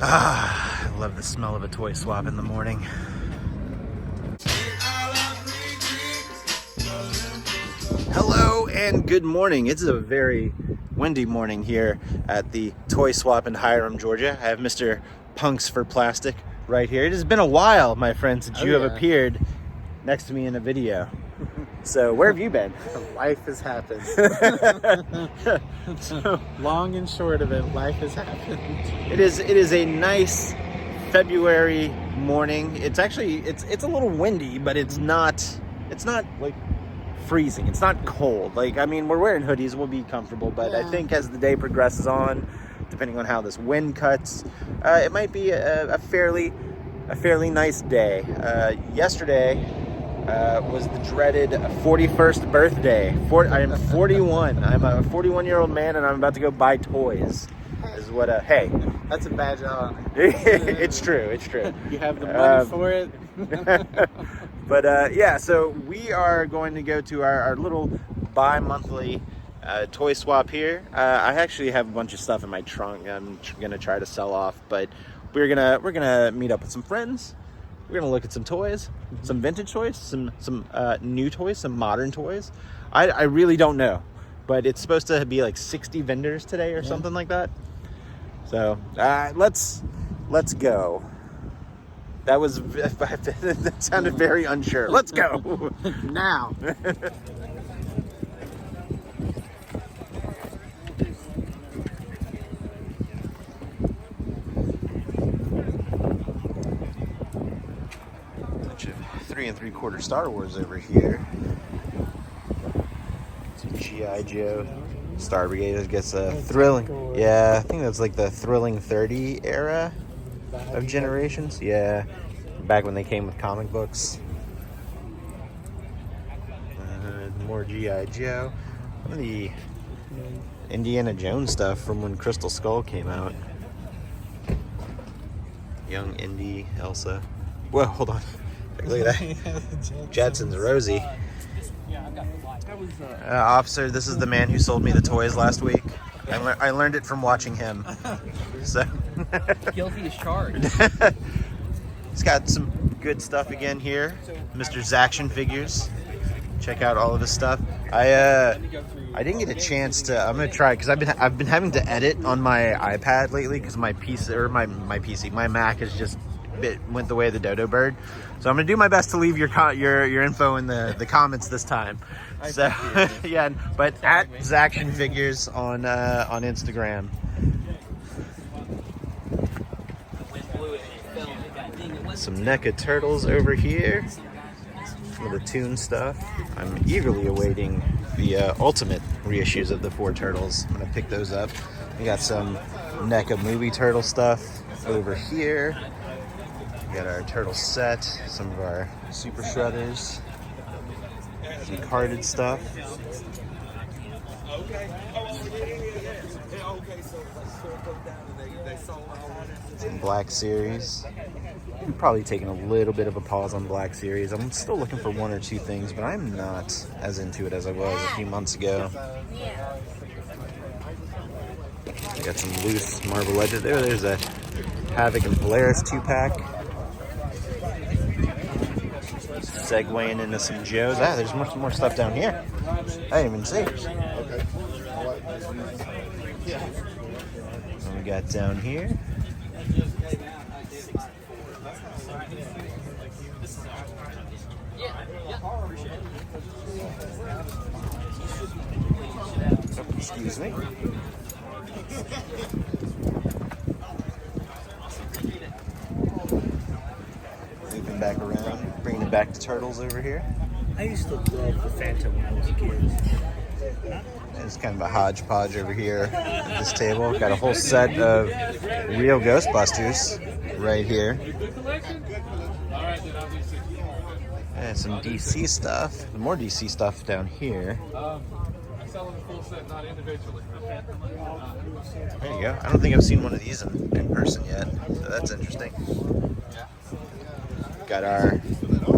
Ah, I love the smell of a toy swap in the morning. Hello and good morning. It's a very windy morning here at the Toy Swap in Hiram, Georgia. I have Mr. Punks for Plastic right here. It has been a while, my friend, since you have appeared next to me in a video. So where have you been? Life has happened. So, long and short of it, life has happened. It is a nice February morning. It's actually it's a little windy, but it's not like freezing. It's not cold. Like, I mean, we're wearing hoodies, we'll be comfortable, but I think as the day progresses on, depending on how this wind cuts, it might be a fairly nice day. Yesterday was the dreaded 41st birthday. I am 41. I'm a 41-year-old man, and I'm about to go buy toys. Is what hey. That's a badge of honor. It's true. You have the money for it. But yeah, so we are going to go to our little bi-monthly toy swap here. I actually have a bunch of stuff in my trunk I'm gonna try to sell off, but we're gonna meet up with some friends. We're gonna look at some toys, some vintage toys, some new toys, some modern toys. I really don't know, but it's supposed to be like 60 vendors today or something like that. So let's go. That sounded very unsure. Let's go Now. Bunch of 3 3/4 Star Wars over here. Some G.I. Joe. Star Brigade gets a thrilling. Yeah, I think that's like the thrilling 30 era of Generations. Yeah, back when they came with comic books. More G.I. Joe. Some of the Indiana Jones stuff from when Crystal Skull came out. Young Indy, Elsa. Whoa, hold on. Look at that. Jetson's Rosie. Officer, this is the man who sold me the toys last week. I learned it from watching him. So guilty as charged. He's got some good stuff again here. Mr. Zactionfigures. Check out all of his stuff. I didn't get a chance to. I'm gonna try because I've been having to edit on my iPad lately because my my Mac is just went the way of the dodo bird. So I'm gonna do my best to leave your info in the comments this time. So yeah, but at Zactionfigures on Instagram. Some NECA turtles over here. Some of the Toon stuff. I'm eagerly awaiting the ultimate reissues of the 4 turtles. I'm gonna pick those up. We got some NECA movie turtle stuff over here. We got our turtle set, some of our super shredders, some carded stuff. Some Black Series. I'm probably taking a little bit of a pause on Black Series. I'm still looking for 1 or 2 things, but I'm not as into it as I was a few months ago. Got some loose Marvel Legends. There's a Havoc and Polaris 2-pack. Segueing into some Joes. There's much more stuff down here. I didn't even see. What we got down here? Oh, excuse me. Moving back around, bringing it back to turtles over here. I used to love the Phantom when I was a kid. It's kind of a hodgepodge over here at this table. Got a whole set of real Ghostbusters right here. And some DC stuff. More DC stuff down here. There you go. I don't think I've seen one of these in person yet, so that's interesting. Got our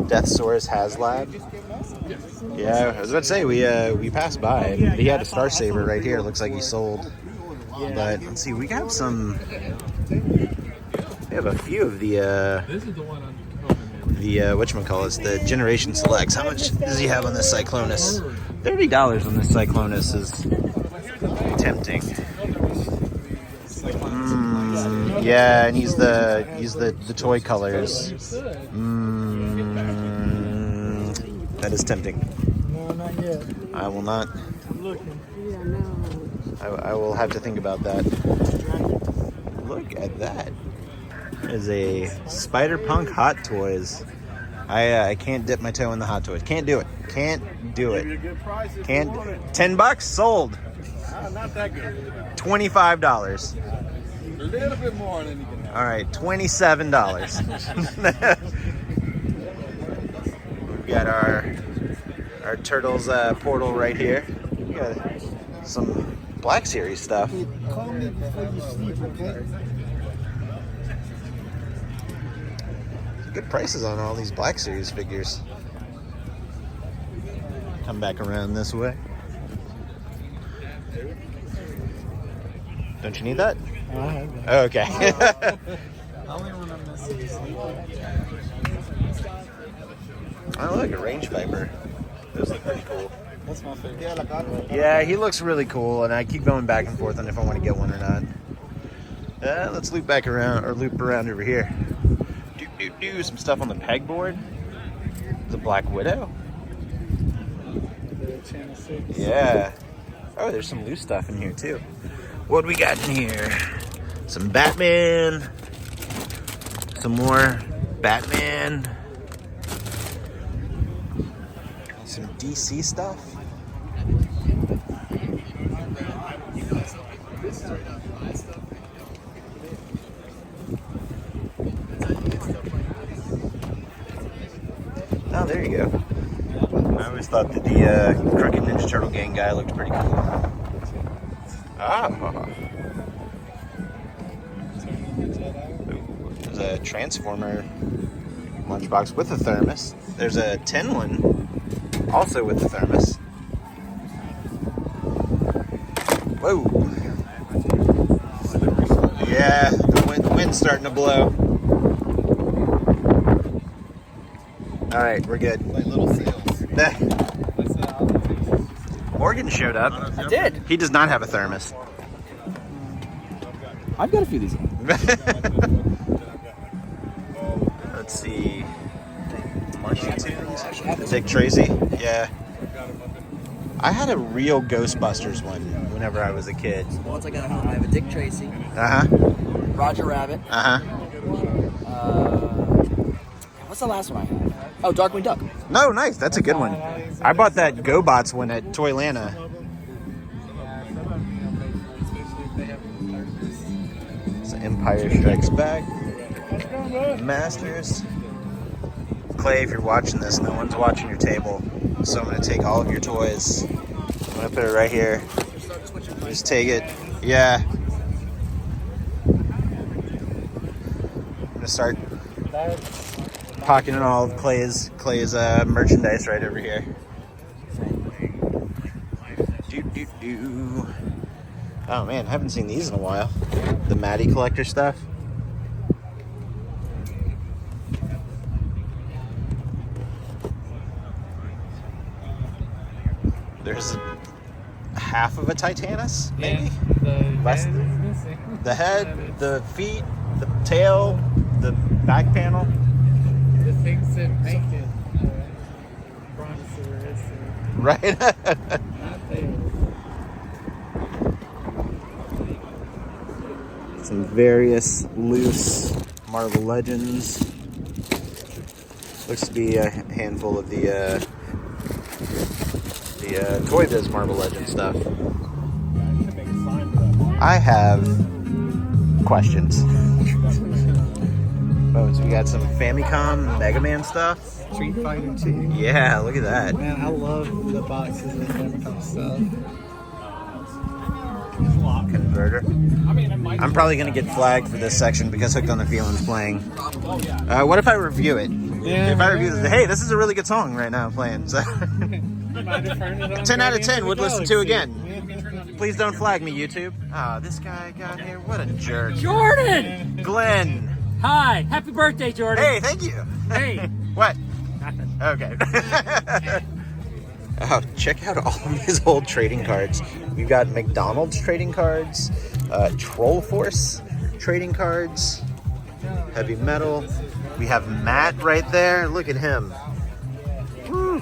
Deathsaurus HasLab. Yeah, I was about to say we passed by. He had a Star Saber right here. Looks like he sold. But let's see, we got some have a few of the whatchamacallit, the Generation Selects. How much does he have on this Cyclonus? $30 on this Cyclonus is tempting. Yeah, and he's the toy colors. That is tempting. No, not yet. I will not. I'm looking. I will have to think about that. Look at that. It is a Spider-Punk Hot Toys. I can't dip my toe in the Hot Toys. Can't do it. Can't do it. Can't. $10 sold. Not that good. $25. A little bit more than you can have. All right, $27. We've got our Turtles portal right here. We got some Black Series stuff. Call me before you sleep, okay? Good prices on all these Black Series figures. Come back around this way. Don't you need that? I have that. Oh, okay. Only one I'm missing is I like a range viper. Those look pretty cool. That's my favorite. Yeah, he looks really cool, and I keep going back and forth on if I want to get one or not. Let's loop around over here. Do some stuff on the pegboard. The Black Widow. The Channel 6. Yeah. Oh, there's some loose stuff in here too. What do we got in here? Some Batman. Some more Batman. Some DC stuff. Oh, there you go. I always thought that the Crooked Ninja Turtle Gang guy looked pretty cool. Ah. There's a Transformer lunchbox with a thermos. There's a tin one also with the thermos. Whoa. Yeah, the wind's starting to blow. All right, we're good. Like little sails. Morgan showed up. I did. He does not have a thermos. I've got a few of these. Let's see. Dick Tracy? Yeah. I had a real Ghostbusters one whenever I was a kid. Once I got home, I have a Dick Tracy, Uh-huh. Roger Rabbit. Uh-huh. What's the last one I had? Oh, Darkwing Duck. No, nice. That's a good one. I bought that GoBots one at Toylanta. It's Empire Strikes Back. Masters. Clay, if you're watching this, no one's watching your table. So I'm going to take all of your toys. I'm going to put it right here. Just take it. Yeah. I'm going to start pocketing all of Clay's merchandise right over here. Oh man, haven't seen these in a while. The Maddie collector stuff. There's half of a Titanus, maybe? Less than missing. the head, the feet, the tail, the back panel. The things that make it. Brontosaurus. Right? Not there. Some various loose Marvel Legends. Looks to be a handful of the Toy Biz Marvel Legends stuff. I have questions. Oh, so we got some Famicom Mega Man stuff. Street Fighter 2. Yeah, look at that. Man, I love the boxes of Famicom stuff. Converter. I'm probably going to get flagged for this section because Hooked on the Feeling's playing. What if I review it? Yeah, if I review this, hey, this is a really good song right now playing. So 10 out of 10 would listen to again. Please don't flag me, YouTube. Ah, this guy got here. What a jerk. Jordan! Glenn. Hi, happy birthday, Jordan. Hey, thank you. Hey. What? Nothing. Okay. Oh, check out all of these old trading cards. We've got McDonald's trading cards, Troll Force trading cards, Heavy Metal. We have Matt right there. Look at him. Woo.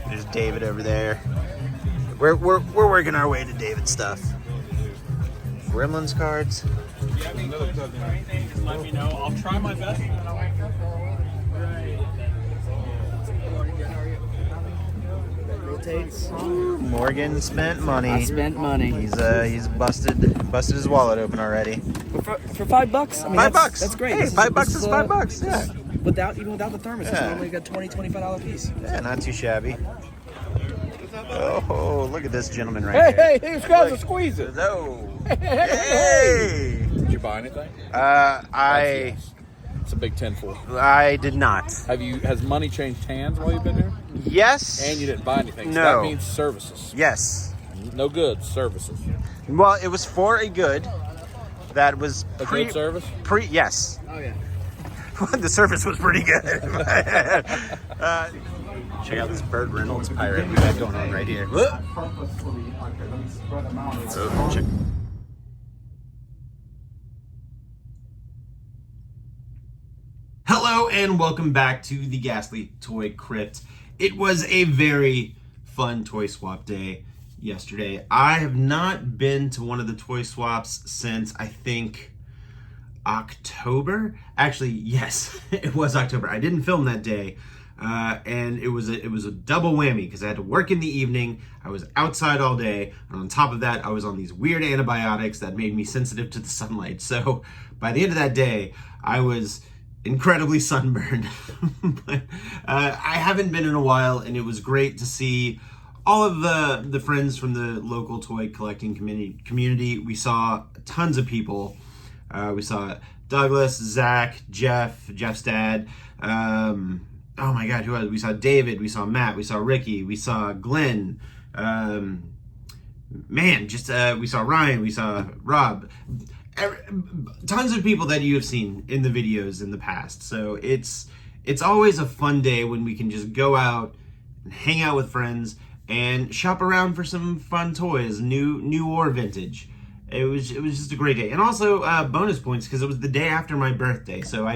There's David over there. We're working our way to David's stuff. Gremlins cards. Just let me know. I'll try my best. Rotates. Morgan spent money. I spent money. He's busted his wallet open already. For $5? I mean, $5. That's great. Hey, $5 is $5. Yeah. Even without the thermos, it's Yeah. normally got $20-25 piece. Yeah, not too shabby. Oh, look at this gentleman right here. Hey, these guys are squeezing. No. Hey. Did you buy anything? It's a big 10-4. I did not. Has money changed hands while you've been here? Yes. And you didn't buy anything. So No. that means services. Yes. No goods, services. Well, it was for a good that was A good service? Yes. Oh, yeah. The service was pretty good. Check out this Burt Reynolds pirate we got going on right here. Oh, check. Hello and welcome back to the Ghastly Toy Crypt. It was a very fun toy swap day yesterday. I have not been to one of the toy swaps since I think October. Actually, yes, it was October. I didn't film that day, and it was a double whammy because I had to work in the evening. I was outside all day, and on top of that, I was on these weird antibiotics that made me sensitive to the sunlight. So by the end of that day, I was incredibly sunburned. But I haven't been in a while, and it was great to see all of the friends from the local toy collecting community. We saw tons of people. We saw Douglas, Zach, Jeff's dad. Oh my God, who else? We saw David, we saw Matt, we saw Ricky, we saw Glenn. We saw Ryan, we saw Rob. Tons of people that you have seen in the videos in the past. So it's always a fun day when we can just go out and hang out with friends and shop around for some fun toys, new or vintage. It was just a great day. And also bonus points because it was the day after my birthday. So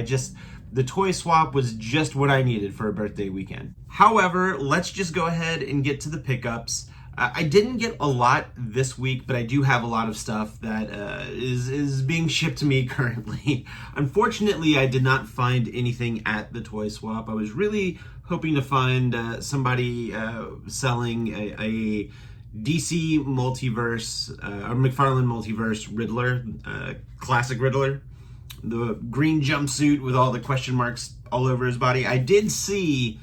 the toy swap was just what I needed for a birthday weekend. However, let's just go ahead and get to the pickups. I didn't get a lot this week, but I do have a lot of stuff that is being shipped to me currently. Unfortunately, I did not find anything at the toy swap. I was really hoping to find somebody selling a DC Multiverse, or McFarlane Multiverse Riddler, classic Riddler. The green jumpsuit with all the question marks all over his body. I did see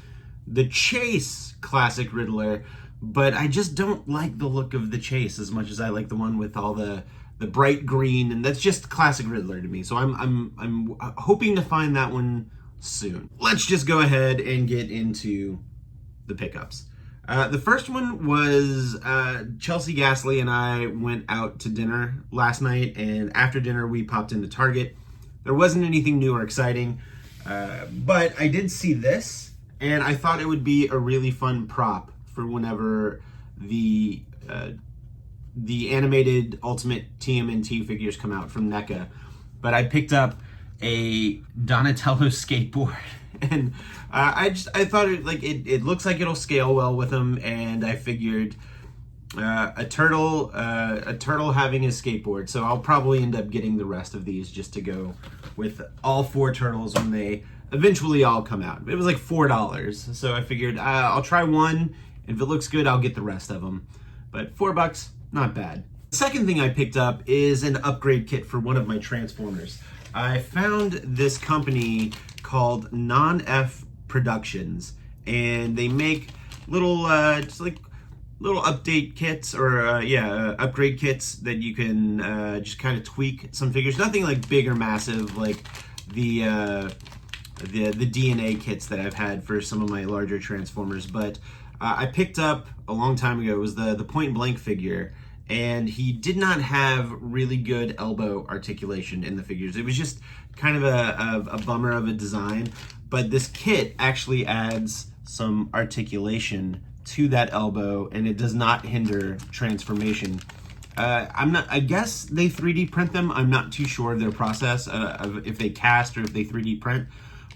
the Chase classic Riddler, but I just don't like the look of the Chase as much as I like the one with all the bright green, and that's just classic Riddler to me. So I'm hoping to find that one soon. Let's just go ahead and get into the pickups. The first one was Chelsea Gasly and I went out to dinner last night, and after dinner we popped into Target. There wasn't anything new or exciting, but I did see this, and I thought it would be a really fun prop for whenever the animated Ultimate TMNT figures come out from NECA. But I picked up a Donatello skateboard, and I thought it looks like it'll scale well with them, and I figured a turtle having a skateboard. So I'll probably end up getting the rest of these just to go with all 4 turtles when they eventually all come out. It was like $4, so I figured I'll try one. If it looks good, I'll get the rest of them. But $4, not bad. The second thing I picked up is an upgrade kit for one of my Transformers. I found this company called Non-F Productions, and they make little just like little update kits or upgrade kits that you can just kind of tweak some figures. Nothing like big or massive like the DNA kits that I've had for some of my larger Transformers, but I picked up a long time ago. It was the Point Blank figure, and he did not have really good elbow articulation in the figures. It was just kind of a bummer of a design, but this kit actually adds some articulation to that elbow, and it does not hinder transformation. I guess they 3D print them. I'm not too sure of their process, of if they cast or if they 3D print,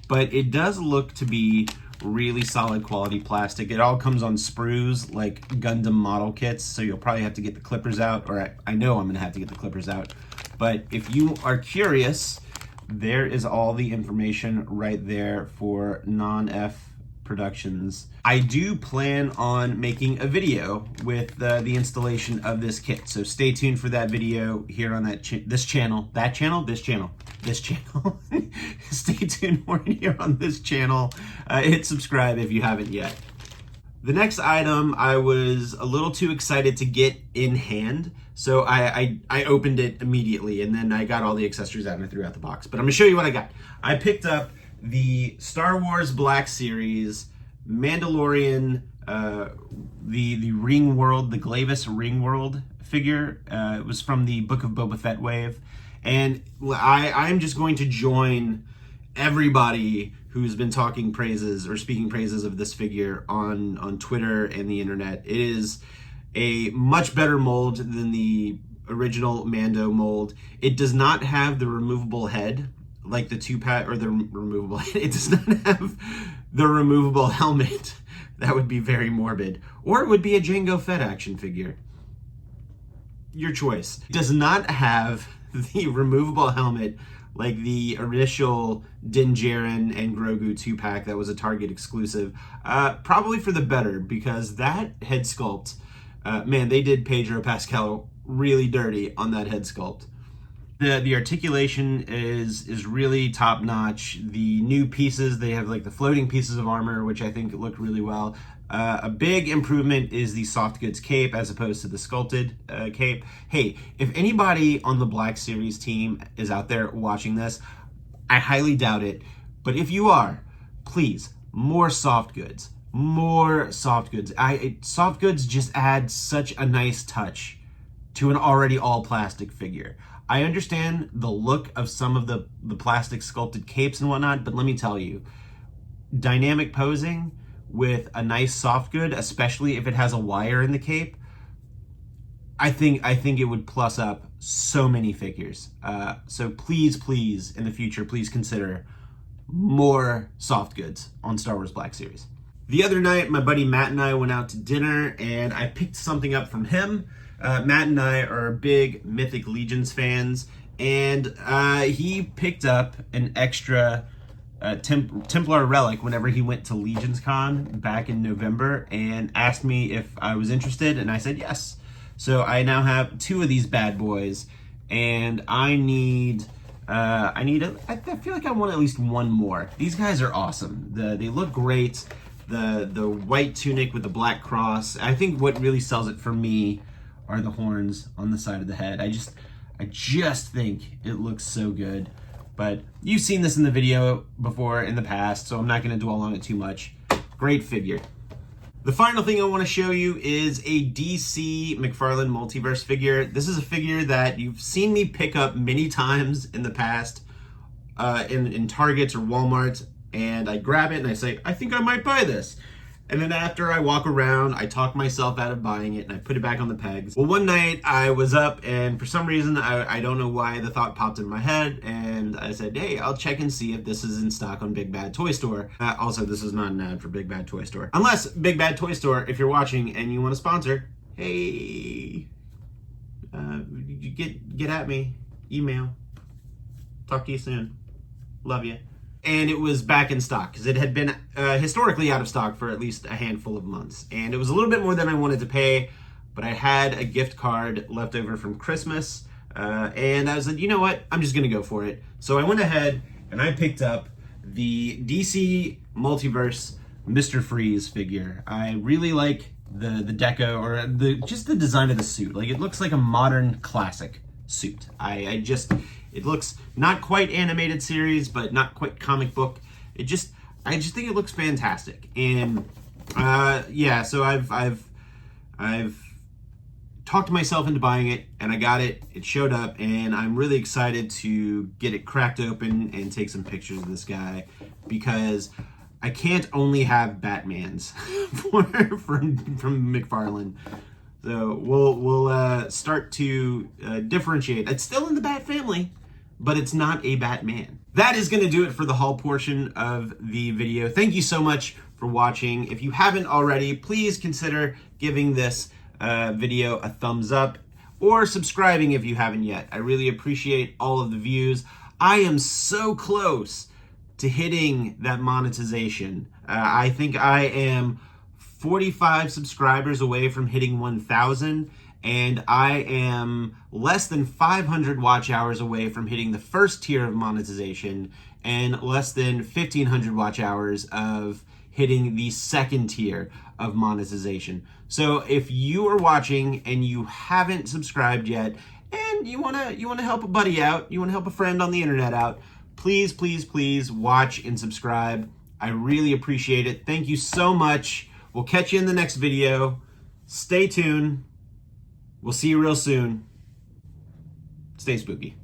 but it does look to be really solid quality plastic. It all comes on sprues like Gundam model kits, so you'll probably have to get the clippers out, or I know I'm gonna have to get the clippers out. But if you are curious, there is all the information right there for Non-F Productions. I do plan on making a video with the installation of this kit, so stay tuned for that video here on this channel. Stay tuned for it here on this channel. Hit subscribe if you haven't yet. The next item I was a little too excited to get in hand, so I opened it immediately, and then I got all the accessories out and I threw out the box. But I'm gonna show you what I got. I picked up the Star Wars Black Series Mandalorian, the Ring World, the Glavis Ring World figure. It was from the Book of Boba Fett wave, and I'm just going to join everybody who's been talking praises or speaking praises of this figure on Twitter and the internet. It is a much better mold than the original Mando mold. It does not have the removable head like the 2-pack, or the removable head. It does not have the removable helmet. That would be very morbid. Or it would be a Jango Fett action figure. Your choice. It does not have the removable helmet like the initial Din Djarin and Grogu 2-pack that was a Target exclusive. Probably for the better, because that head sculpt, man, they did Pedro Pascal really dirty on that head sculpt. The articulation is really top notch. The new pieces, they have like the floating pieces of armor, which I think look really well. A big improvement is the soft goods cape as opposed to the sculpted cape. Hey, if anybody on the Black Series team is out there watching this, I highly doubt it, but if you are, please, more soft goods. More soft goods. Soft goods just add such a nice touch to an already all plastic figure. I understand the look of some of the plastic sculpted capes and whatnot, but let me tell you, dynamic posing with a nice soft good, especially if it has a wire in the cape, I think it would plus up so many figures. So please, in the future, please consider more soft goods on Star Wars Black Series. The other night, my buddy Matt and I went out to dinner, and I picked something up from him. Matt and I are big Mythic Legions fans, and he picked up an extra Templar relic whenever he went to Legions Con back in November, and asked me if I was interested, and I said yes. So I now have 2 of these bad boys, and I feel like I want at least 1 more. These guys are awesome. They look great. The white tunic with the black cross. I think what really sells it for me are the horns on the side of the head. I just think it looks so good. But you've seen this in the video before in the past, so I'm not gonna dwell on it too much. Great figure. The final thing I want to show you is a DC McFarlane Multiverse figure. This is a figure that you've seen me pick up many times in the past in Targets or Walmart, and I grab it and I say, I think I might buy this. And then after I walk around, I talk myself out of buying it and I put it back on the pegs. Well, one night I was up and for some reason, I don't know why, the thought popped in my head and I said, hey, I'll check and see if this is in stock on Big Bad Toy Store. Also, this is not an ad for Big Bad Toy Store. Unless Big Bad Toy Store, if you're watching and you want to sponsor, hey, get at me, email. Talk to you soon. Love you. And it was back in stock because it had been historically out of stock for at least a handful of months. And it was a little bit more than I wanted to pay, but I had a gift card left over from Christmas. And I was like, you know what? I'm just going to go for it. So I went ahead and I picked up the DC Multiverse Mr. Freeze figure. I really like the deco, or just the design of the suit. Like, it looks like a modern classic suit. It looks not quite animated series, but not quite comic book. I just think it looks fantastic. And yeah, so I've talked myself into buying it, and I got it. It showed up, and I'm really excited to get it cracked open and take some pictures of this guy, because I can't only have Batmans from McFarlane. So we'll start to differentiate. It's still in the Bat family, but it's not a Batman. That is going to do it for the haul portion of the video. Thank you so much for watching. If you haven't already, please consider giving this video a thumbs up or subscribing if you haven't yet. I really appreciate all of the views. I am so close to hitting that monetization. I think I am 45 subscribers away from hitting 1,000, and I am less than 500 watch hours away from hitting the first tier of monetization, and less than 1,500 watch hours of hitting the second tier of monetization. So if you are watching and you haven't subscribed yet, and you wanna help a buddy out, you wanna help a friend on the internet out, please, please, please watch and subscribe. I really appreciate it. Thank you so much. We'll catch you in the next video. Stay tuned. We'll see you real soon. Stay spooky.